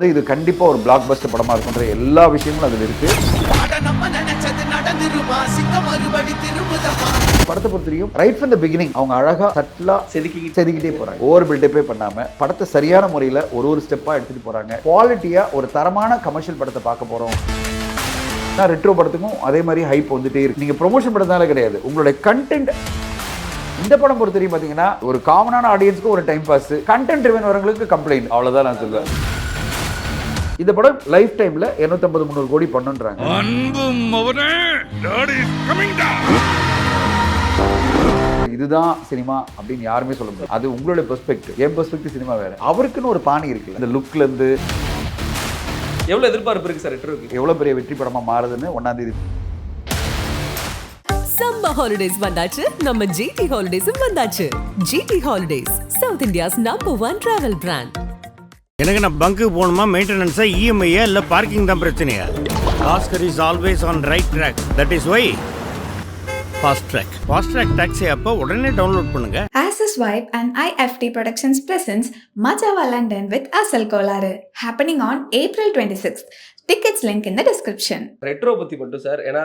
இது கண்டிப்பா ஒரு பிளாக் பஸ்டர் படமா இருக்குன்ற எல்லா விஷயங்களும் அதுல இருக்கு. படத்தை பொறுத்தவரையும் ரைட் ஃப்ரம் தி பிகினிங் அவங்க அழகா சட்டலா செதுக்கிட்டே போறாங்க. ஓவர் பில்டப்பே பண்ணாம படத்தை சரியான முறையில ஒரு ஸ்டெப்பா எடுத்துட்டு போறாங்க. குவாலிட்டியா ஒரு தரமான கமர்ஷியல் படத்தை பார்க்க போறோம். ரெட்ரோ படத்துக்கும் அதே மாதிரி ஹைப் வந்துட்டே இருக்கு. நீங்க ப்ரொமோஷன் படத்தால கிடையாது, உங்களுடைய கண்டென்ட். இந்த படம் பொறுத்தவரையும் பாத்தீங்கன்னா ஒரு காமனான ஆடியன்ஸ்க்கு ஒரு டைம் பாஸ், கண்டென்ட் ட்ரிவன் வரவங்களுக்கு கம்ப்ளைண்ட், அவ்வளவுதான் நான் சொல்லுவேன். இந்த படம் லைஃப் டைம்ல 250-300 கோடி பண்ணுன்றாங்க. இதுதான் சினிமா அப்படின்னு யாருமே சொல்ல முடியாது. அது உங்களுடைய பெர்ஸ்பெக்டிவ். என் பெர்ஸ்பெக்டிவ் சினிமா வேற. அவருக்குன்னு ஒரு பாணி இருக்குல்ல, இந்த லுக்ல இருந்து எவ்வளவு எதிர்பார்ப்பு இருக்கு சார் ரெட்ரோக்கு? எவ்வளவு பெரிய வெற்றி படமா மாறுதுன்னு 1ஆம் தேதி. சம்மர் ஹாலிடேஸ் வந்தாச்சு, நம்ம ஜிடி ஹாலிடேஸும் வந்தாச்சு. GT holidays, South India's number 1 travel brand. எனக்கு நான் பங்கு போகணுமா, மெயின்டெனன்ஸா, இஎம்ஐயா இல்லை பார்க்கிங் தான் பிரச்சனையா? Bhaskar is always on right track. That is why Fast Track taxi அப்போ உடனே டவுன்லோட் பண்ணுங்க. Asus Vibe and IFT Productions presents Majava London with Asal Kolaru, happening on April 26th. Tickets link in the description. Retro பத்தி மட்டும் sir, ஏன்னா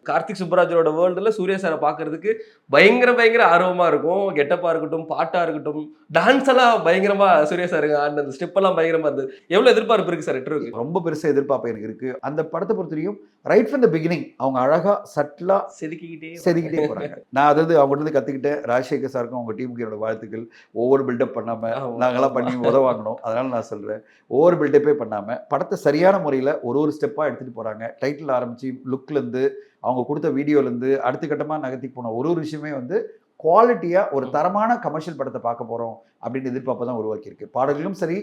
கார்த்திக் சுப்பராஜோட வேர்ல்டுல சூர்யா சாரை பாக்குறதுக்கு பயங்கர ஆர்வமா இருக்கும். கெட்டப்பா இருக்கட்டும், பாட்டா இருக்கட்டும், டான்ஸ் எல்லாம் பயங்கரமா சூர்யா சாருங்க அந்த ஸ்டெப் எல்லாம் பயங்கரமா இருந்தது. எவ்வளவு எதிர்பார்ப்பு இருக்கு சார் ரெட்ரோக்கு? ரொம்ப பெருசா எதிர்பார்ப்பு எனக்கு இருக்கு. அந்த படத்தை பொறுத்தவரையும் ரைட் ஃப்ரம் தி பிகினிங் அவங்க அழகா சட்டலா செதுக்கிட்டே போறாங்க. நான் அதாவது அவங்க இருந்து கத்துக்கிட்டேன். ராஜசேகர் சாருக்கும் அவங்க டீமுக்கு என்னோட வாழ்த்துக்கள். ஓவர் பில்டப் பண்ணாம நாங்கெல்லாம் பண்ணி உதவாங்கணும். அதனால நான் சொல்றேன், ஓவர் பில்டப்பே பண்ணாம படத்தை சரியான முறையில ஒரு ஸ்டெப்பா எடுத்துட்டு போறாங்க. டைட்டில் ஆரம்பிச்சு லுக்ல இருந்து அவங்க கொடுத்த வீடியோல இருந்து அடுத்த கட்டமா நகர்த்தி போன ஒரு விஷயமே வந்து குவாலிட்டியா ஒரு தரமான கமர்ஷியல் படத்தை பார்க்க போறோம் அப்படின்னு எதிர்பார்ப்பு தான் உருவாக்கி இருக்கு. பாடல்களும் சரி,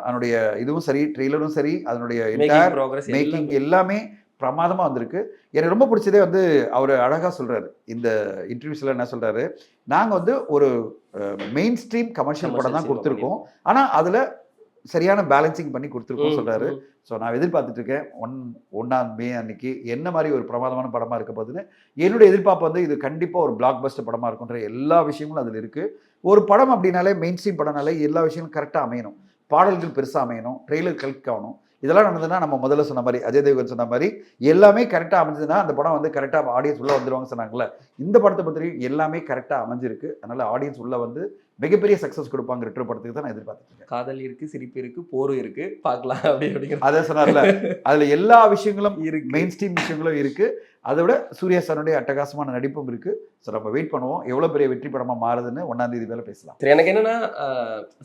அதனுடைய இதுவும் சரி, ட்ரெய்லரும் சரி, அதனுடைய மேக்கிங் எல்லாமே பிரமாதமா வந்திருக்கு. எனக்கு ரொம்ப பிடிச்சதே வந்து அவர் அழகா சொல்றாரு இந்த இன்டர்வியூஸ்ல. என்ன சொல்றாரு, நாங்க வந்து ஒரு மெயின் ஸ்ட்ரீம் கமர்ஷியல் படம் தான் கொடுத்துருக்கோம், ஆனா அதுல சரியான பேலன்சிங் பண்ணி கொடுத்துருக்கோம் சொல்றாரு. ஸோ நான் எதிர்பார்த்துட்டு இருக்கேன் 1ஆம் மே அன்னைக்கு என்ன மாதிரி ஒரு பிரமாதமான படமா இருக்க போகுதுன்னு. என்னுடைய எதிர்பார்ப்பு வந்து இது கண்டிப்பா ஒரு பிளாக் பஸ்டர் படமா இருக்குன்ற எல்லா விஷயங்களும் அதுல இருக்கு. ஒரு படம் அப்படின்னாலே மெயின் ஸ்ட்ரீம் படம்னாலே எல்லா விஷயங்களும் கரெக்டா அமையணும். பாடல்கள் பெருசா அமையணும், ட்ரெய்லர் கிளிக் ஆகணும். இதெல்லாம் நடந்ததுன்னா நம்ம முதல்ல சொன்ன மாதிரி அஜய் தேவ்கன் சொன்ன மாதிரி எல்லாமே கரெக்டாக அமைஞ்சதுன்னா அந்த படம் வந்து கரெக்டாக ஆடியன்ஸ் உள்ள வந்துடுவாங்க சொன்னாங்கல்ல. இந்த படத்தை பற்றி எல்லாமே கரெக்டாக அமைஞ்சிருக்கு. அதனால ஆடியன்ஸ் உள்ள வந்து மிகப்பெரிய சக்ஸஸ் கொடுப்பாங்க ரெட்ரோ படத்துக்கு தான் நான் எதிர்பார்த்துருக்கேன். காதல் இருக்கு, சிரிப்பு இருக்கு, போரும் இருக்கு, பார்க்கலாம் அப்படிங்கிற அதை சொன்னார்ல. அதுல எல்லா விஷயங்களும் இருக்கு, மெயின் ஸ்ட்ரீம் விஷயங்களும் இருக்கு. அதை விட சூர்யா சாருடைய அட்டகாசமான நடிப்பும் இருக்கு. ஸோ நம்ம வெயிட் பண்ணுவோம் எவ்வளவு பெரிய வெற்றி படமா மாறுதுன்னு 1ஆம் தேதி மேல பேசலாம். சரி, எனக்கு என்னன்னா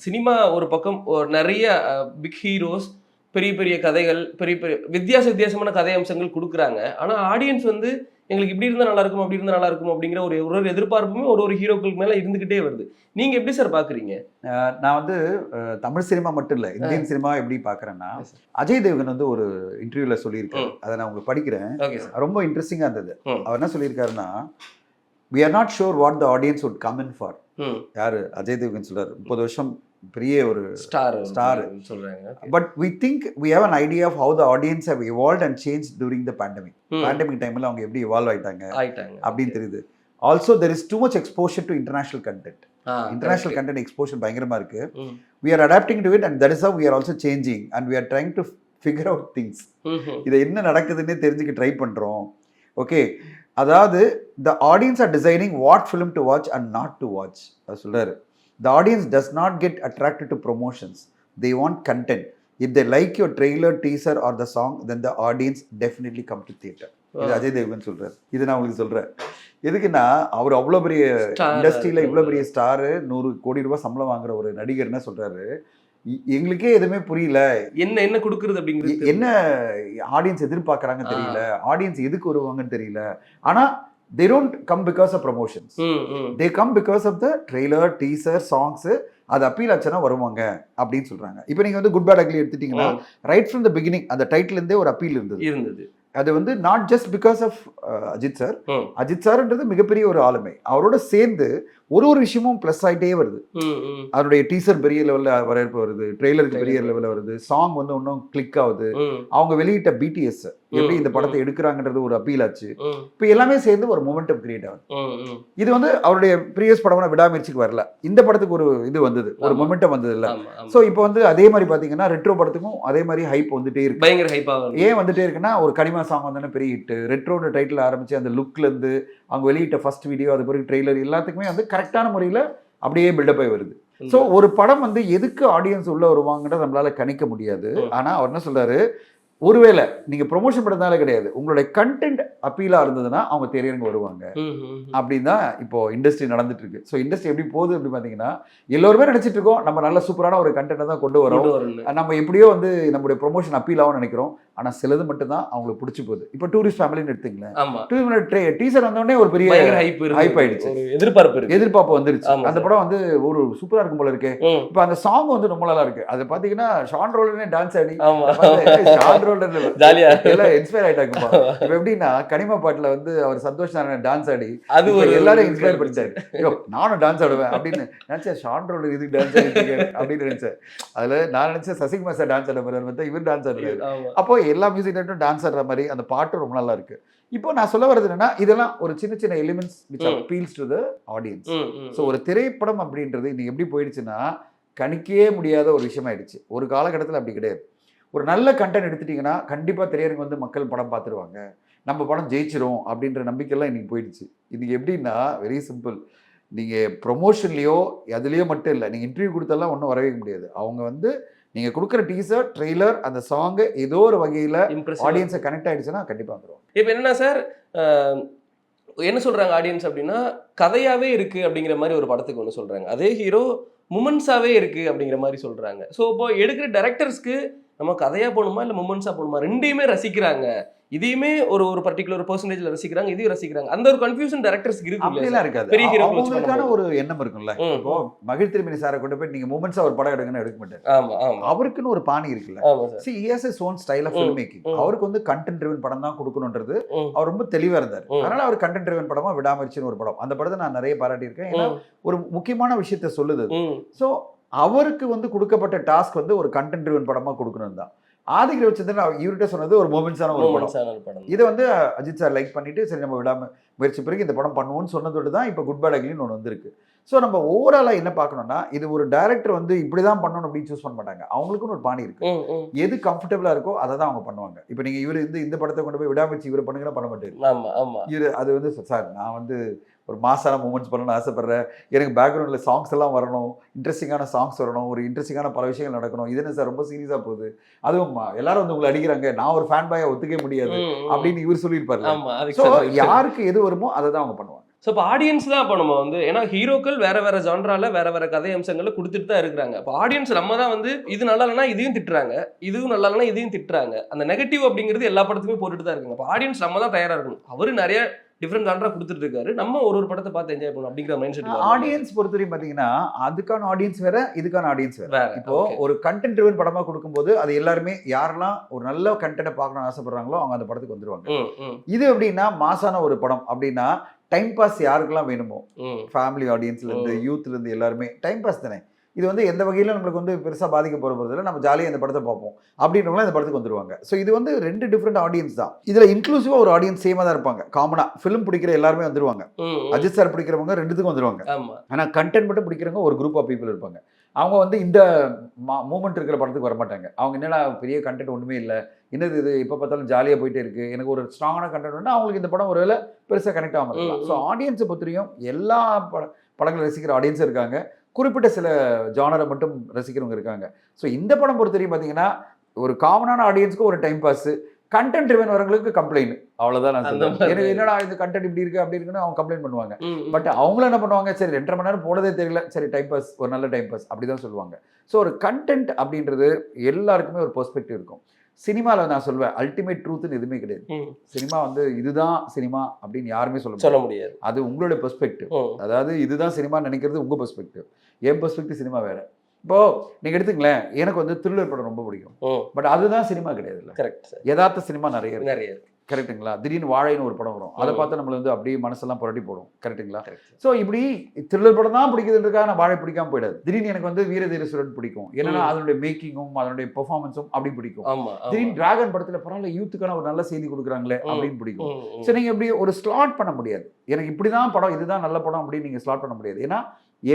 சினிமா ஒரு பக்கம் நிறைய பிக் ஹீரோஸ், பெரிய கதைகள், பெரிய வித்தியாசமான கதை அம்சங்கள் கொடுக்குறாங்க. ஆனா ஆடியன்ஸ் வந்து எங்களுக்கு இப்படி இருந்தா நல்லா இருக்கும், அப்படி இருந்தா நல்லா இருக்கும் அப்படிங்கிற ஒரு எதிர்பார்ப்புமே ஒரு ஹீரோக்களுக்கு மேல இருந்துகிட்டே வருது. நீங்க எப்படி சார் பாக்குறீங்க? நான் வந்து தமிழ் சினிமா மட்டும் இல்ல, இந்தியன் சினிமா எப்படி பாக்குறேன்னா, அஜய் தேவ்கன் வந்து ஒரு இன்டர்வியூல சொல்லியிருக்காரு. அதை நான் உங்களுக்கு படிக்கிறேன், ரொம்ப இன்ட்ரெஸ்டிங்கா இருந்தது. அவர் என்ன சொல்லியிருக்காருன்னா, we are not sure what the audience would come in for. யாரு? அஜய் தேவ்கன் சொல்றாரு. 30 வருஷம் பெரிய ஒரு ஸ்டார் சொல்றாங்க. But we think we have an idea of how the audience have evolved and changed during the pandemic. Pandemic டைம்ல அவங்க எப்படி evolve ஆயிட்டாங்க அப்படின்னு தெரியுது. Also there is too much exposure to international content. International content exposure பயங்கரமா இருக்கு. We are adapting to it and that is how we are also changing and we are trying to figure out things. இது என்ன நடக்குதுன்னே தெரிஞ்சுக்க try பண்றோம். Okay, அதாவது the audience are deciding what film to watch and not to watch. அது சொல்றாரு. The audience does not get attracted to promotions. They want content. If they like your trailer, teaser or the song, then the audience definitely come to theater. இது அஜய் தேவ்கன் சொல்றாரு. இது நான் உங்களுக்கு சொல்றேன். எதுக்குன்னா, அவர் அவ்வளோ பெரிய இண்டஸ்ட்ரியில இவ்வளோ பெரிய ஸ்டாரு, 100 கோடி ரூபாய் சம்பளம் வாங்குற ஒரு நடிகர் என்ன சொல்றாரு, எங்களுக்கே எதுவுமே புரியல, என்ன கொடுக்குறது அப்படிங்கிறது, என்ன ஆடியன்ஸ் எதிர்பார்க்கறாங்க தெரியல, ஆடியன்ஸ் எதுக்கு வருவாங்கன்னு தெரியல. ஆனா they don't come because of promotions. They come because of the trailer, teaser, songs. அது அப்பீல் ஆச்சுன்னா வருவாங்க அப்படின்னு சொல்றாங்க. இப்போ நீங்க வந்து குட் பேட் அக்லி எடுத்துட்டீங்கன்னா ரைட் ஃப்ரம் தி பிகினிங் அந்த டைட்டில் இருந்தே ஒரு அப்பீல் இருந்தது. அது வந்து not just because of Ajith sir. Ajith சார்ன்றது மிகப்பெரிய ஒரு ஆளுமை. அவரோட சேர்ந்து ஒரு விஷயமும் ப்ளஸ் ஆகிட்டே வருது. அதனுடைய டீசர் பெரிய லெவலில் வரவேற்பு வருது, ட்ரெய்லருக்கு பெரிய லெவலில் வருது, சாங் வந்து இன்னும் கிளிக் ஆகுது, அவங்க வெளியிட்ட பிடிஎஸ் எப்படி இந்த படத்தை எடுக்கிறாங்கன்றது ஒரு அப்பீல் ஆச்சு. இப்போ எல்லாமே சேர்ந்து ஒரு மொமெண்டம் கிரியேட் ஆகுது. இது வந்து அவருடைய ப்ரீவியஸ் படமான விடாமுயற்சிக்கு வரல, இந்த படத்துக்கு ஒரு இது வந்தது, ஒரு மொமெண்டம் வந்தது இல்லை. ஸோ இப்போ வந்து அதே மாதிரி பார்த்தீங்கன்னா ரெட்ரோ படத்துக்கும் அதே மாதிரி ஹைப் வந்துட்டே இருக்கு, பயங்கர ஹைப் ஆகும். ஏன் வந்துட்டே இருக்குன்னா ஒரு கனிமா சாங் வந்தோடனே பெரிய ஹிட், ரெட்ரோட டைட்டில் ஆரம்பிச்சு அந்த லுக்லேருந்து அவங்க வெளியிட்ட ஃபர்ஸ்ட் வீடியோ, அது பிறகு ட்ரெய்லர் எல்லாத்துக்குமே வந்து கரெக்டான முறையில் அப்படியே பில்டப் ஆகி வருது. ஸோ ஒரு படம் வந்து எதுக்கு ஆடியன்ஸ் உள்ள வருவாங்கன்றத நம்மளால கணிக்க முடியாது. ஆனால் அவர் என்ன சொல்றாரு, ஒருவேளை நீங்க ப்ரொமோஷன் பண்றதுனால கிடையாது, உங்களுடைய கண்டென்ட் அப்பீலா இருந்ததுன்னா அவங்க திரையரங்கு வருவாங்க அப்படின்னு தான் இப்போ இண்டஸ்ட்ரி நடந்துட்டு இருக்கு. ஸோ இண்டஸ்ட்ரி எப்படி போகுது அப்படி பார்த்தீங்கன்னா, எல்லோருமே நினைச்சிட்டு இருக்கோம் நம்ம நல்ல சூப்பரான ஒரு கண்டென்ட்டை தான் கொண்டு வரோம், நம்ம எப்படியோ வந்து நம்மளுடைய ப்ரொமோஷன் அப்பீல் ஆகும்னு நினைக்கிறோம். ஆனால் சிலது மட்டும் தான் அவங்களுக்கு பிடிச்சி போகுது. இப்போ டூரிஸ்ட் ஃபேமிலின்னு எடுத்துங்களேன், டீசர் வந்தோடனே ஒரு பெரிய ஹைப் ஆயிடுச்சு, எதிர்பார்ப்பு வந்துருச்சு. அந்த படம் வந்து ஒரு சூப்பரா இருக்கும் போல இருக்கு. இப்போ அந்த சாங் வந்து ரொம்ப நல்லா இருக்கு. அதை பார்த்தீங்கன்னா ஷான் ரோலர்னே டான்ஸ் ஆடி ஜாலியா எல்லாம் இன்ஸ்பயர் ஆயிட்டாங்கப்பா. இப்ப எப்படின்னா கனிமா பாட்டுல வந்து அவர் சந்தோஷ் நாராயணன் டான்ஸ் ஆடி அது எல்லாரும் இன்ஸ்பயர் பண்ணிட்டாரு. ஐயோ நானும் டான்ஸ் ஆடுவேன் அப்படின்னு நினைச்சேன். ஷான் ரோலர் இதுக்கு டான்ஸ் ஆடிட்டு அப்படின்னு நினைச்சேன். அதுல நான் நினைச்சேன் சசிகுமார் சார் டான்ஸ் ஆட மாதிரி இவர் டான்ஸ் ஆடுறாரு. அப்போ எல்லா மியூசிக் டேரக்டரும் டான்ஸ் ஆடுற மாதிரி அந்த பாட்டு ரொம்ப நல்லா இருக்கு. இப்போ நான் சொல்ல வர்றது என்னன்னா, இதெல்லாம் ஒரு சின்ன சின்ன elements which appeals to the audience. So ஒரு திரைப்படம் அப்படின்றது இன்னைக்கு எப்படி போயிடுச்சுன்னா கணிக்கவே முடியாத ஒரு விஷயம் ஆயிடுச்சு. ஒரு காலகட்டத்தில் அப்படி கிடையாது. ஒரு நல்ல கண்டென்ட் எடுத்துட்டீங்கன்னா கண்டிப்பாக திரையரங்கு வந்து மக்கள் படம் பார்த்துருவாங்க, நம்ம படம் ஜெயிச்சிரும் அப்படின்ற நம்பிக்கைலாம் இன்னைக்கு போயிடுச்சு. இதுக்கு எப்படின்னா வெரி சிம்பிள், நீங்கள் ப்ரொமோஷன்லேயோ அதுலேயோ மட்டும் இல்லை, நீங்கள் இன்டர்வியூ கொடுத்தெல்லாம் ஒன்றும் வரவே முடியாது. அவங்க வந்து நீங்கள் கொடுக்குற டீசர் ட்ரெய்லர் அந்த சாங்கு ஏதோ ஒரு வகையில் ஆடியன்ஸை கனெக்ட் ஆகிடுச்சுன்னா கண்டிப்பாக வந்துடும். இப்போ என்னன்னா சார் என்ன சொல்கிறாங்க ஆடியன்ஸ் அப்படின்னா, கதையாகவே இருக்குது அப்படிங்கிற மாதிரி ஒரு படத்துக்கு ஒன்று சொல்கிறாங்க, அதே ஹீரோ மூமெண்ட்ஸாகவே இருக்குது அப்படிங்கிற மாதிரி சொல்கிறாங்க. ஸோ இப்போ எடுக்கிற டைரக்டர்ஸ்க்கு நம்ம கதையாக போகணுமா இல்லை மூமெண்ட்ஸாக போகணுமா, ரெண்டையுமே ரசிக்கிறாங்க, இதையுமே ஒரு ஒரு பர்டிகுலர் பெர்சன்டேஜ்ல ரசிக்கிறாங்க, இதையும் ரசிக்கிறாங்க. அந்த ஒரு கன்ஃபியூஷன் டைரக்டர்ஸ்க்கு இருக்கு. அப்படிலாம் இருக்காது, பெரிய ஹீரோக்களுக்கான ஒரு எண்ணம் இருக்கும்ல. இப்போ மகிழ் திருமணி சாரை கொண்டு போய் நீங்க மூமெண்ட்ஸா ஒரு படம் எடுங்கன்னு எடுக்க மாட்டாரு. ஆமா ஆமா, அவருக்குன்னு ஒரு பாணி இருக்குல்ல. see he has his own style of filmmaking. அவருக்கு வந்து கண்டென்ட் ட்ரிவன் படம் தான் கொடுக்கணும்ன்றது அவர் ரொம்ப தெளிவா இருந்தார். அதனால அவர் கண்டென்ட் ட்ரிவன் படமா விடாமுயற்சின்னு ஒரு படம், அந்த படத்தை நான் நிறைய பாராட்டி இருக்கேன். ஏன்னா ஒரு முக்கியமான விஷயத்த சொல்லுது. ஸோ அவருக்கு வந்து கொடுக்கப்பட்ட டாஸ்க் வந்து ஒரு கண்டென்ட் ட்ரிவன் படமா கொடுக்கணும் தான். ஆதிக் ரவிச்சந்திரன் இவர்கிட்ட சொன்னது ஒரு மூமெண்ட்ஸான ஒரு படம். இதை வந்து அஜித் சார் லைக் பண்ணிட்டு சரி நம்ம விடாம முயற்சி பிறகு இந்த படம் பண்ணுவோம்னு சொன்னதோடு தான் இப்போ குட் பேட் அக்லின்னு ஒன்று வந்திருக்கு. ஸோ நம்ம ஓவராலாக என்ன பார்க்கணும்னா, இது ஒரு டைரக்டர் வந்து இப்படி தான் பண்ணணும் அப்படின்னு சூஸ் பண்ண மாட்டாங்க. அவங்களுக்குன்னு ஒரு பாணி இருக்கு, எது கம்ஃபர்டபுளாக இருக்கோ அதை தான் அவங்க பண்ணுவாங்க. இப்போ நீங்கள் இவர் இந்த படத்தை கொண்டு போய் விடாமுயற்சி இவர் பண்ணுங்கன்னா பண்ண மாட்டேன். இது அது வந்து சார் நான் வந்து ஒரு மாசான மூமெண்ட்ஸ் பண்ணணும்னு ஆசைப்படுறேன், எனக்கு பேக்ரவுண்டில் சாங்ஸ் எல்லாம் வரணும், இன்ட்ரெஸ்டிங்கான சாங்ஸ் வரணும், ஒரு இன்ட்ரெஸ்டிங்கான பல விஷயங்கள் நடக்கணும், இது என்ன சார் ரொம்ப சீரியஸாக போகுது, அதுவும் எல்லாரும் வந்து உங்களை அடிக்கிறாங்க, நான் ஒரு ஃபேன் பாயை ஒத்துக்கவே முடியாது அப்படின்னு இவர் சொல்லியிருப்பாரு. ஸோ யாருக்கு எது வருமோ அதை தான் அவங்க பண்ணுவாங்க. ஸோ இப்போ ஆடியன்ஸ் தான் இப்போ நம்ம வந்து, ஏன்னா ஹீரோக்கள் வேற வேற ஜான்ரால வேற வேற கதை அம்சங்களை கொடுத்துட்டு தான் இருக்கிறாங்க. இப்போ ஆடியன்ஸ் நம்ம தான் வந்து இது நல்லா இல்லைனா இதையும் திட்டுறாங்க, இதுவும் நல்லா இல்லைனா இதையும் திட்டுறாங்க. அந்த நெகட்டிவ் அப்படிங்கிறது எல்லா படத்துக்குமே போட்டுட்டு தான் இருக்காங்க. இப்போ ஆடியன்ஸ் நம்ம தான் தயாராக இருக்கணும். அவரு நிறைய டிஃப்ரெண்ட் ஜான்ரா கொடுத்துட்டு இருக்காரு, நம்ம ஒரு படத்தை பார்த்து என்ஜாய் பண்ணணும் அப்படிங்கிற மைண்ட் செட். ஆடியன்ஸ் பொறுத்தவரையும் பார்த்தீங்கன்னா அதுக்கான ஆடியன்ஸ் வேற, இதுக்கான ஆடியன்ஸ் வேற. இப்போ ஒரு கண்டென்ட் ட்ரிவன் படமா கொடுக்கும்போது அது எல்லாருமே யாரெல்லாம் ஒரு நல்ல கண்டென்ட்டை பார்க்கணும்னு ஆசைப்படுறாங்களோ அவங்க அந்த படத்துக்கு வந்துருவாங்க. இது எப்படின்னா மாசான ஒரு படம் அப்படின்னா டைம் பாஸ் யாருக்கெல்லாம் வேணுமோ, ஃபேமிலி ஆடியன்ஸ்ல இருந்து யூத்ல இருந்து எல்லாருமே டைம் பாஸ் தானே. இது வந்து எந்த வகையிலும் நம்மளுக்கு வந்து பெருசாக பாதிக்க போகிறதில்ல, நம்ம ஜாலியாக இந்த படத்தை பார்ப்போம் அப்படின்றவங்களாம் இந்த படத்துக்கு வந்துருவாங்க. ஸோ இது வந்து ரெண்டு டிஃப்ரெண்ட் ஆடியன்ஸ் தான். இதில் இன்க்ளூசிவாக ஒரு ஆடியன்ஸ் சேமாக தான் இருப்பாங்க. காமனாக ஃபிலிம் பிடிக்கிற எல்லாருமே வந்துருவாங்க, அஜித் சார் பிடிக்கிறவங்க ரெண்டுத்துக்கும் வந்துருவாங்க. ஆனால் கண்டென்ட் மட்டும் பிடிக்கிறவங்க ஒரு குரூப் ஆஃப் பீப்புள் இருப்பாங்க. அவங்க வந்து இந்த மூமெண்ட் இருக்கிற படத்துக்கு வரமாட்டாங்க. அவங்க என்னடா பெரிய கண்டென்ட் ஒன்றுமே இல்லை, என்னது இது இப்போ பார்த்தாலும் ஜாலியாக போயிட்டே இருக்குது, எனக்கு ஒரு ஸ்ட்ராங்கான கண்டென்ட் வேணும்னா அவங்களுக்கு இந்த படம் ஒருவேளை பெருசாக கனெக்ட் ஆகாமல் இருக்கலாம். ஸோ ஆடியன்ஸை பொறுத்தவரையும் எல்லா படங்களை ரசிக்கிற ஆடியன்ஸும் இருக்காங்க, குறிப்பிட்ட சில ஜானரை மட்டும் ரசிக்கிறவங்க இருக்காங்க. ஸோ இந்த படம் பொறுத்தவரையும் பார்த்தீங்கன்னா ஒரு காமனான ஆடியன்ஸ்க்கு ஒரு டைம் பாஸ், கண்டென்ட் ட்ரிவன் வரவங்களுக்கு கம்ப்ளைண்ட், அவ்வளோதான் நான் சொல்லுவேன். எனக்கு என்னடா இந்த கண்டென்ட் இப்படி இருக்கு அப்படி இருக்குன்னு அவங்க கம்ப்ளைண்ட் பண்ணுவாங்க. பட் அவங்களும் என்ன பண்ணுவாங்க, சரி 2.5 மணி நேரம் போனதே தெரியல, சரி டைம் பாஸ், ஒரு நல்ல டைம் பாஸ் அப்படிதான் சொல்லுவாங்க. ஸோ ஒரு கண்டென்ட் அப்படின்றது எல்லாருக்குமே ஒரு பெர்ஸ்பெக்டிவ் இருக்கும். சினிமாவில் நான் சொல்வேன் அல்டிமேட் ட்ரூத்னு எதுவுமே கிடையாது. சினிமா வந்து இதுதான் சினிமா அப்படின்னு யாருமே சொல்ல முடியாது. அது உங்களுடைய பெர்ஸ்பெக்டிவ். அதாவது இதுதான் சினிமா நினைக்கிறது உங்க பெர்ஸ்பெக்டிவ், என் பெர்ஸ்பெக்டிவ் சினிமா வேற. இப்போ நீங்க எடுத்துங்களேன், எனக்கு வந்து த்ரில்லர் படம் ரொம்ப பிடிக்கும், பட் அதுதான் சினிமா கிடையாது. கரெக்ட். யதார்த்த சினிமா நிறைய கரெக்ட்டுங்களா? திடீர்னு வாழைன்னு ஒரு படம் வரும். அதை பார்த்தா நம்மள வந்து அப்படியே மனசெல்லாம் புரட்டி போடும். கரெக்ட்டுங்களா? ஸோ இப்படி த்ரில்லர் படம் தான் பிடிக்குதுன்றதுக்காக நான் வாழை பிடிக்காம போயிடாது. திடீர்னு எனக்கு வந்து வீரதீர சுரன் பிடிக்கும். ஏன்னா அதனுடைய மேக்கிங்கும் அதனுடைய பெர்ஃபார்மன்ஸும் அப்படி பிடிக்கும். திடீர்னு டிராகன் படத்துல பரவாயில்ல யூத்துக்கான ஒரு நல்ல செய்தி கொடுக்குறாங்களே அப்படின்னு பிடிக்கும். ஸோ நீங்க இப்படி ஒரு ஸ்லாட் பண்ண முடியாது. எனக்கு இப்படிதான் படம், இதுதான் நல்ல படம் அப்படின்னு நீங்க ஸ்லாட் பண்ண முடியாது. ஏன்னா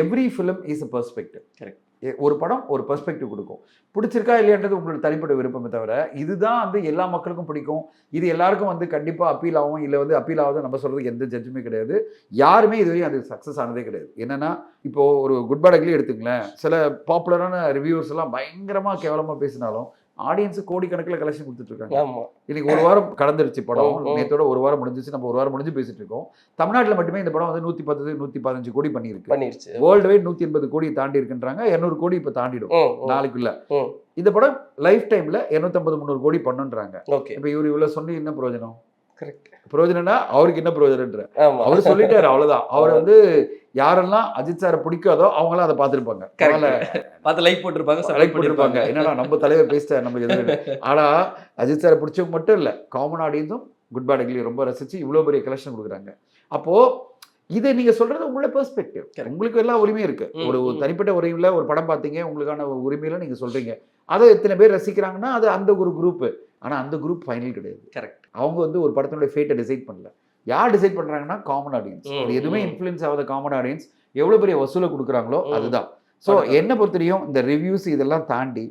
every film is a perspective. Correct. ஒரு படம் ஒரு பெர்ஸ்பெக்டிவ் கொடுக்கும். பிடிச்சிருக்கா இல்லையான்றது உங்களோட தனிப்பட்ட விருப்பமே தவிர இதுதான் வந்து எல்லா மக்களுக்கும் பிடிக்கும், இது எல்லாருக்கும் வந்து கண்டிப்பாக அப்பீல் ஆகும் இல்லை வந்து அப்பீல் ஆகுது நம்ம சொல்கிறதுக்கு எந்த ஜட்ஜுமே கிடையாது. யாருமே இதுவரையும் அது சக்ஸஸ் ஆனதே கிடையாது. என்னன்னா இப்போ ஒரு குட் பேட் அக்லி எடுத்துங்களேன், சில பாப்புலரான ரிவ்யூவர்ஸ் எல்லாம் பயங்கரமாக கேவலமாக பேசினாலும் ஆடியன்ஸு கோடிக்கணக்கில் கலெக்ஷன் கொடுத்துட்டு இருக்காங்க. இன்னைக்கு ஒரு வாரம் கடந்துருச்சு படம், நேத்தோட ஒரு வாரம் முடிஞ்சிச்சு, நம்ம ஒரு வாரம் முடிஞ்சு பேசிட்டு இருக்கோம். தமிழ்நாட்டில் மட்டுமே இந்த படம் வந்து 110 115 கோடி பண்ணிருச்சு. வேர்ல்டு வைட் 180 கோடி தாண்டி இருக்குன்றாங்க. 200 கோடி இப்போ தாண்டிடும் நாளைக்குள்ள. இந்த படம் லைஃப் டைம்ல 250 300 கோடி பண்ணுன்றாங்க. இப்போ இவர் இவ்வளவு சொன்னி என்ன பிரயோஜனம்? பிரயோஜனம்னா அவருக்கு என்ன பிரயோஜனன்ற அவர் சொல்லிட்டாரு, அவ்வளவுதான். அவர் வந்து யாரெல்லாம் அஜித் சாரை பிடிக்காதோ அவங்களாம் அதை பார்த்துருப்பாங்க, லைக் போட்டிருப்பாங்க. என்னன்னா நம்ம தலைவர் பேசிட்டார் நமக்கு எதுவும். ஆனா அஜித் சாரை பிடிச்சவங்க மட்டும் இல்ல, காமன் ஆடியன்ஸும் குட் பேட் அக்லி ரொம்ப ரசிச்சு இவ்வளவு பெரிய கலெக்ஷன் கொடுக்குறாங்க. அப்போ இதை நீங்க சொல்றது உங்களோட பெர்ஸ்பெக்டிவ், உங்களுக்கு எல்லா உரிமையும் இருக்கு. ஒரு தனிப்பட்ட உரிமையில ஒரு படம் பார்த்தீங்க, உங்களுக்கான உரிமையில நீங்க சொல்றீங்க, அதை எத்தனை பேர் ரசிக்கிறாங்கன்னா அது அந்த ஒரு குரூப். ஆனா அந்த குரூப் ஃபைனல் கிடையாது. கரெக்ட். அவங்க வந்து ஒரு படத்தினுடைய ஃபேட்டை டிசைட் பண்ணல. யார் டிசைட் பண்றாங்கன்னா காமன் ஆடியன்ஸ். எதுவுமே இன்ஃப்ளூயன்ஸ் ஆகாத காமன் ஆடியன்ஸ் எவ்வளவு பெரிய வசூலை கொடுக்குறாங்களோ அதுதான். ஸோ என்ன பொறுத்தவரையும் இந்த ரிவ்யூஸ் இதெல்லாம் தாண்டி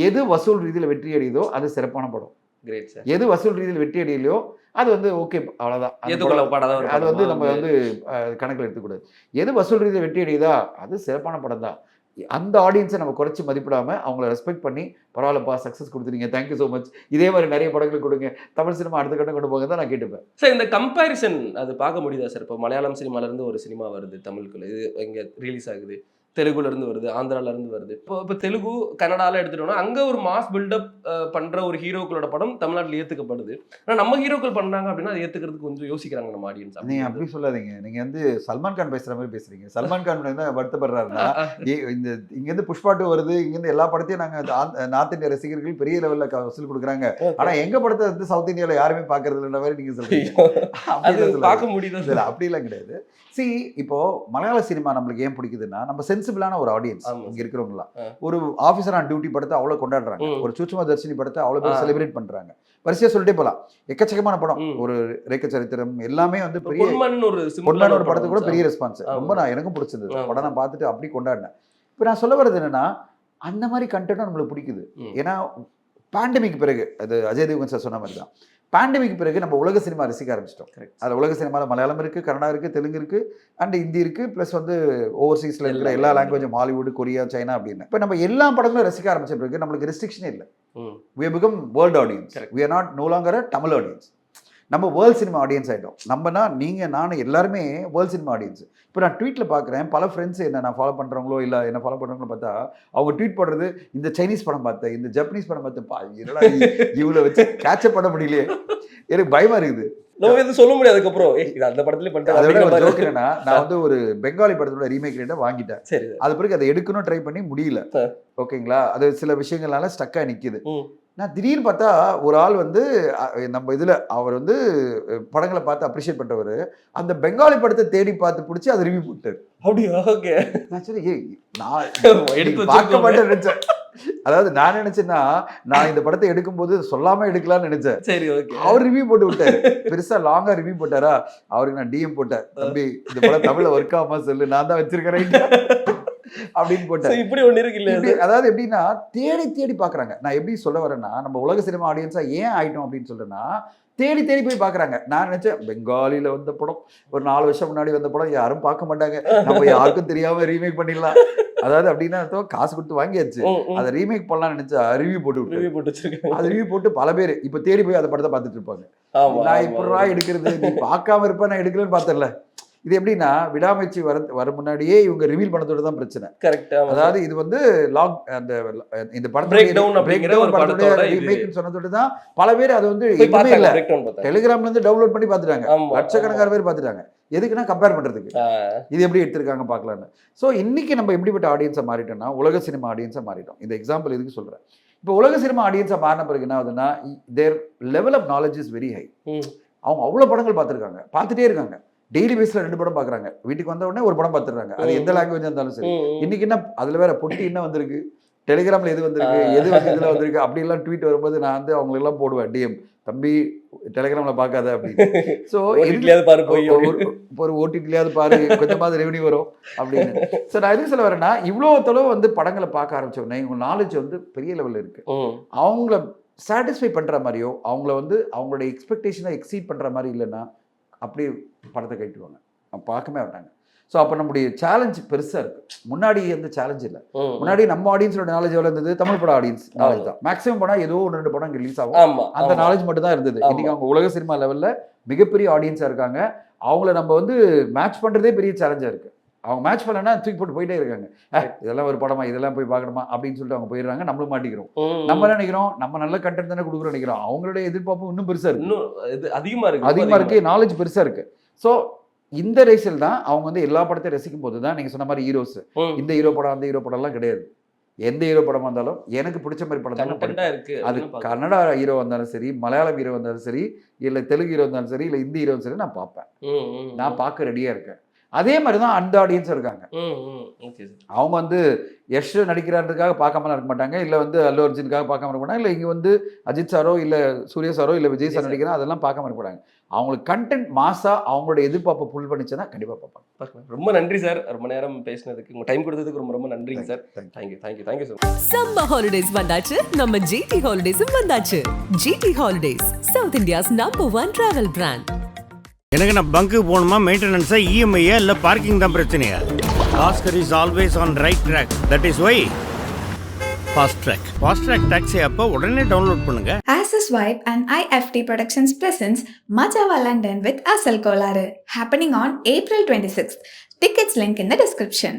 எது வசூல் ரீதியில் வெற்றி அடையுதோ அது சிறப்பான படம். Great sir. எது வசூல் ரீதியில் வெற்றி அடையலையோ அது வந்து ஓகே, அவ்வளோதான். அது வந்து நம்ம வந்து கணக்கில் எடுத்துக்கூடாது. எது வசூல் ரீதியில் வெற்றி அடையுதா அது சிறப்பான படம் தான். அந்த ஆடியன்ஸை நம்ம குறைச்சி மதிப்பிடாமல் அவங்கள ரெஸ்பெக்ட் பண்ணி பரவாயில்லப்பா சக்ஸஸ் கொடுத்துருங்க, தேங்க்யூ ஸோ மச், இதே மாதிரி நிறைய படங்கள் கொடுங்க, தமிழ் சினிமா அடுத்த கட்டம் கொண்டு போங்க தான் நான் கேட்டுப்பேன். சார் இந்த கம்பேரிசன் அது பார்க்க முடியுதா சார்? இப்போ மலையாளம் சினிமாலேருந்து ஒரு சினிமா வருது தமிழுக்குள்ள, இது இங்கே ரிலீஸ் ஆகுது, தெலுங்குலேருந்து வருது, ஆந்திராலேருந்து வருது. இப்போ தெலுங்கு கன்னடாவில் எடுத்துட்டோம்னா அங்கே ஒரு மாஸ் பில்டப் பண்ணுற ஒரு ஹீரோக்களோட படம் தமிழ்நாட்டில் ஏற்றுக்கப்படுது. ஆனால் நம்ம ஹீரோக்கள் பண்ணுறாங்க அப்படின்னா அதை ஏற்றுக்கிறதுக்கு கொஞ்சம் யோசிக்கிறாங்க நம்ம ஆடியன்ஸ். நீங்கள் அப்படி சொல்லாதீங்க, நீங்கள் வந்து சல்மான் கான் பேசுகிற மாதிரி பேசுகிறீங்க. சல்மான் கான் என்ன வருத்தப்படுறாருன்னா இந்த இங்கேருந்து புஷ்பா 2 வருது, இங்கேருந்து எல்லா படத்தையும் நாங்கள் நார்த் இந்தியா ரசிகர்கள் பெரிய லெவலில் வசூல் கொடுக்குறாங்க, ஆனால் எங்கள் படத்தை வந்து சவுத் இந்தியாவில் யாருமே பார்க்கறது இல்லைன்ற மாதிரி நீங்கள் சொல்றீங்க. பார்க்க முடியுது அப்படிலாம் கிடையாது. சி இப்போ மலையாள சினிமா நம்மளுக்கு ஏன் பிடிக்குதுன்னா நம்ம சென்சிபிளான ஒரு ஆடியன்ஸ். இங்க இருக்கிறவங்களாம் ஒரு ஆஃபீஸர் ஆன் டியூட்டி படத்தை அவ்வளோ கொண்டாடுறாங்க, ஒரு சூட்சும தர்ஷினி படத்தை அவ்வளோ பேர் செலிப்ரேட் பண்றாங்க. வரிசையா சொல்லிட்டே போகலாம், எக்கச்சக்கமான படம். ஒரு ரேக்க சரித்திரம் எல்லாமே வந்து பெரிய ஒரு படத்துக்கு கூட பெரிய ரெஸ்பான்ஸ். ரொம்ப எனக்கும் பிடிச்சிருந்தது படம், நான் பார்த்துட்டு அப்படி கொண்டாடினேன். இப்போ நான் சொல்ல வர்றது என்னன்னா அந்த மாதிரி கண்டென்ட்டும் நம்மளுக்கு பிடிக்குது. ஏன்னா பேண்டமிக் பிறகு, அது அஜய் தேவ்கன் சார் சொன்ன மாதிரி தான், பேண்டமிக் பிறகு நம்ம உலக சினிமா ரசிக்க ஆரம்பிச்சிட்டோம். அதில் உலக சினிமாவில் மலையாளம் இருக்குது, கன்னடா இருக்குது, தெலுங்கு இருக்குது, அண்ட் ஹிந்தி இருக்குது, ப்ளஸ் வந்து ஓவர்சீஸில் இருக்கிற எல்லா லாங்குவேஜும், ஹாலிவுட், கொரியா, சைனா அப்படின்னு. இப்போ நம்ம எல்லா படங்களும் ரசிக்க ஆரம்பிச்ச பிறகு நம்மளுக்கு ரெஸ்ட்ரிக்ஷனே இல்லை. we have become world audience. we are not no longer a Tamil audience. நம்ம வேர்ல்ட் சினிமா ஆடியன்ஸ் ஆகிட்டோம். நம்மனா நீங்கள் நான் எல்லாருமே வேர்ல்ட் சினிமா ஆடியன்ஸ். இப்போ நான் ட்வீட்டில் பார்க்குறேன், பல ஃப்ரெண்ட்ஸ் என்ன நான் ஃபாலோ பண்ணுறவங்களோ இல்லை என்ன ஃபாலோ பண்ணுறவங்களோ பார்த்தா அவங்க ட்வீட் பண்ணுறது, இந்த சைனீஸ் படம் பார்த்தேன், இந்த ஜப்பனீஸ் படம் பார்த்தேன், என்னடா இவ்வளோ வச்சு கேட்சப் பண்ண முடியலையே, எனக்கு பயமாக இருக்குது. நம்ம எதுவும் சொல்ல முடியாது. அதுக்கப்புறம் அந்த படத்துலேயே பண்ணிட்டேன். நான் வந்து ஒரு பெங்காலி படத்தோட ரீமேக் ரேட்டை வாங்கிட்டேன். சரி, அது பிறகு அதை எடுக்கணும் ட்ரை பண்ணி முடியல. ஓகேங்களா, அது சில விஷயங்கள்னால ஸ்டக்காக நிற்கிது. நான் திடீர்னு பார்த்தா ஒரு ஆள் வந்து நம்ம இதில் அவர் வந்து படங்களை பார்த்து அப்ரிஷியேட் பண்ணுறவர் அந்த பெங்காலி படத்தை தேடி பார்த்து பிடிச்சி அதை ரிவ்யூ போட்டார். அப்படியா? ஓகே. நான் சரி நான் பார்க்க மாட்டேன் நினைச்சேன். அதாவது நான் நினைச்சேன்னா நான் இந்த படத்தை எடுக்கும்போது சொல்லாம எடுக்கலாம்னு நினைச்சேன். சரி, ஓகே. அவர் ரிவ்யூ போட்டு விட்டாரு, பெருசா லாங்கா ரிவ்யூ போட்டாரா. அவருக்கு நான் டிஎம் போட்டேன், தம்பி இந்த படம் தமிழ்ல ஒர்க் ஆகாம சொல்லு, நான் தான் வச்சிருக்கிறேன் அப்படின்னு போட்டேன். இப்படி ஒண்ணு இருக்கு இல்ல, அதாவது எப்படின்னா தேடி தேடி பாக்குறாங்க. நான் எப்படி சொல்ல வரேன்னா நம்ம உலக சினிமா ஆடியன்ஸா ஏன் ஆயிட்டோம் அப்படின்னு சொல்றேன்னா தேடி தேடி போய் பாக்குறாங்க. நான் நினைச்சேன் பெங்காலில வந்த படம் ஒரு 4 வருஷம் முன்னாடி வந்த படம் யாரும் பார்க்க மாட்டாங்க, நம்ம யாருக்கும் தெரியாம ரீமேக் பண்ணிடலாம். அதாவது அப்படின்னா காசு கொடுத்து வாங்கியாச்சு, அதை ரீமேக் பண்ணலாம்னு நினைச்சா ரிவ்யூ போட்டு அது ரிவ்யூ போட்டு பல பேர் இப்ப தேடி போய் அந்த படத்தை பார்த்துட்டு இருப்பாங்க. நான் இப்ப எடுக்கிறது, நீ பார்க்காம இருப்ப, நான் எடுக்கலன்னு பார்த்தல. இது எப்படின்னா விடாமுயற்சி வர முன்னாடியே இவங்க ரிவீல் பண்ணதோட தான் பிரச்சனை. கரெக்ட். அதாவது இது வந்து லாக் அந்த இந்த படத்தோட ரீமேக்னு சொன்னதோட தான் பல பேர் அது வந்து எதுவுமே இல்லை, டெலிகிராம்ல இருந்து டவுன்லோட் பண்ணி பார்த்துட்டாங்க, லட்சக்கணக்கான பேர் பார்த்துட்டாங்க. எதுக்குன்னா கம்பேர் பண்றதுக்கு இது எப்படி எடுத்திருக்காங்க பார்க்கலான்னு. ஸோ இன்னைக்கு நம்ம எப்படிப்பட்ட ஆடியன்ஸை மாறிட்டோம்னா உலக சினிமா ஆடியன்ஸை மாறிட்டோம். இந்த எக்ஸாம்பிள் எதுக்கு சொல்றேன், இப்போ உலக சினிமா ஆடியன்ஸாக மாறின பிறகு என்ன ஆகுதுன்னா their level of knowledge is very high. அவங்க அவ்வளோ படங்கள் பார்த்துருக்காங்க, பார்த்துட்டே இருக்காங்க. டெய்லி பேஸில் 2 படம் பார்க்குறாங்க, வீட்டுக்கு வந்த உடனே ஒரு படம் பார்த்துடுறாங்க. அது எந்த லாங்குவேஜாக இருந்தாலும் சரி. இன்னைக்கு என்ன அதில் வேற பொட்டி என்ன வந்திருக்கு, டெலிகிராமில் எது வந்திருக்கு, எது வந்து இதில் வந்திருக்கு அப்படிலாம் ட்வீட் வரும்போது நான் வந்து அவங்களெல்லாம் போடுவேன் டிஎம், தம்பி டெலிகிராமில் பார்க்காத அப்படின்னு. ஸோ ஒரு ஓடிடிலையாவது பாரு, கொஞ்சமாவது ரெவன்யூ வரும் அப்படின்னு. ஸோ நான் எதுக்கு சொல்ல வரேன்னா, இவ்வளோ தொலைவு வந்து படங்களை பார்க்க ஆரம்பிச்சோடனே உங்கள் நாலேஜ் வந்து பெரிய லெவலில் இருக்குது. அவங்கள சாட்டிஸ்ஃபை பண்ணுற மாதிரியோ அவங்கள வந்து அவங்களோட எக்ஸ்பெக்டேஷனை எக்ஸீட் பண்ணுற மாதிரி இல்லைன்னா அப்படியே படத்தை கட்டிடுவாங்க, பார்க்கவே மாட்டாங்க. ஸோ அப்போ நம்முடைய சேலஞ்ச் பெருசாக இருக்குது. முன்னாடி எந்த சேலஞ்ச் இல்லை. முன்னாடி நம்ம ஆடியன்ஸோட நாலேஜ் எவ்வளோ இருந்தது, தமிழ் பட ஆடியன்ஸ் நாலேஜ் தான். மேக்ஸிமம் படம் ஏதோ 1-2 படம் ரிலீஸ் ஆகும், அந்த நாலேஜ் மட்டும் தான் இருந்தது. இன்னைக்கு அவங்க உலக சினிமா லெவலில் மிகப்பெரிய ஆடியன்ஸாக இருக்காங்க. அவங்கள நம்ம வந்து மேட்ச் பண்ணுறதே பெரிய சேலஞ்சாக இருக்குது. அவங்க மேட்ச் பண்ணலன்னா தூக்கி போட்டு போயிட்டே இருக்காங்க. இதெல்லாம் ஒரு படமா, இதெல்லாம் போய் பார்க்கணுமா அப்படின்னு சொல்லிட்டு அவங்க போயிடுறாங்க. நம்மளும் மாட்டிக்கிறோம். நம்ம நினைக்கிறோம் நம்ம நல்ல கண்டென்ட் தானே கொடுக்குறோம் நினைக்கிறோம். அவங்களுடைய எதிர்பார்ப்பு இன்னும் பெருசாக இருக்கு, இன்னும் அதிகமாக இருக்கு, நாலேஜ் பெருசாக இருக்கு. ஸோ இந்த ரேஸில் தான் அவங்க வந்து எல்லா படத்தையும் ரசிக்கும் போது தான் நீங்கள் சொன்ன மாதிரி ஹீரோஸ், இந்த ஹீரோ படம் அந்த ஹீரோ படம்லாம் கிடையாது. எந்த ஹீரோ படமாக இருந்தாலும் எனக்கு பிடிச்ச மாதிரி படம் தான் இருக்கு. அது கன்னடா ஹீரோ வந்தாலும் சரி, மலையாளம் ஹீரோ வந்தாலும் சரி, இல்லை தெலுங்கு ஹீரோ வந்தாலும் சரி, இல்லை ஹிந்தி ஹீரோ சரி, நான் பார்ப்பேன். நான் பார்க்க ரெடியாக இருக்கேன். அதே மாதிரி தான் அந்த ஆடியன்ஸ் இருக்காங்க. அவங்க வந்து யஷ் நடிக்கிறான்றதுக்காக பார்க்காமலாம் இருக்க மாட்டாங்க, இல்லை வந்து அல்லு அர்ஜுனுக்காக பார்க்காம இருக்க மாட்டாங்க, இல்லை இங்கே வந்து அஜித் சாரோ இல்லை சூர்யா சாரோ இல்லை விஜய் சார் நடிக்கிறா அதெல்லாம் பார்க்காம இருக்க மாட்டாங்க. அவங்களுக்கு கண்டென்ட் மாசா அவங்களோட எதிர்பார்ப்பை புல் பண்ணிச்சுன்னா கண்டிப்பாக பார்ப்பாங்க. ரொம்ப நன்றி சார், ரொம்ப நேரம் பேசினதுக்கு, உங்க டைம் கொடுத்ததுக்கு ரொம்ப ரொம்ப நன்றிங்க sir. Thank you sir. Summer holidays வந்தாச்சு, நம்ம ஜிடி ஹாலிடேஸும் வந்தாச்சு. GT holidays, South India's #1 travel brand. எனக்கு நான் பங்கு போகணுமா, மெயின்டெனன்ஸா, இஎம்ஐயா இல்லை பார்க்கிங் தான் பிரச்சனையா? Bhaskar is always on right track. That is why Fast Track taxi அப்போ உடனே டவுன்லோட் பண்ணுங்க. Access Vibe and IFT Productions presents Majava London with Asal Kolaru, happening on April 26th. Tickets link in the description.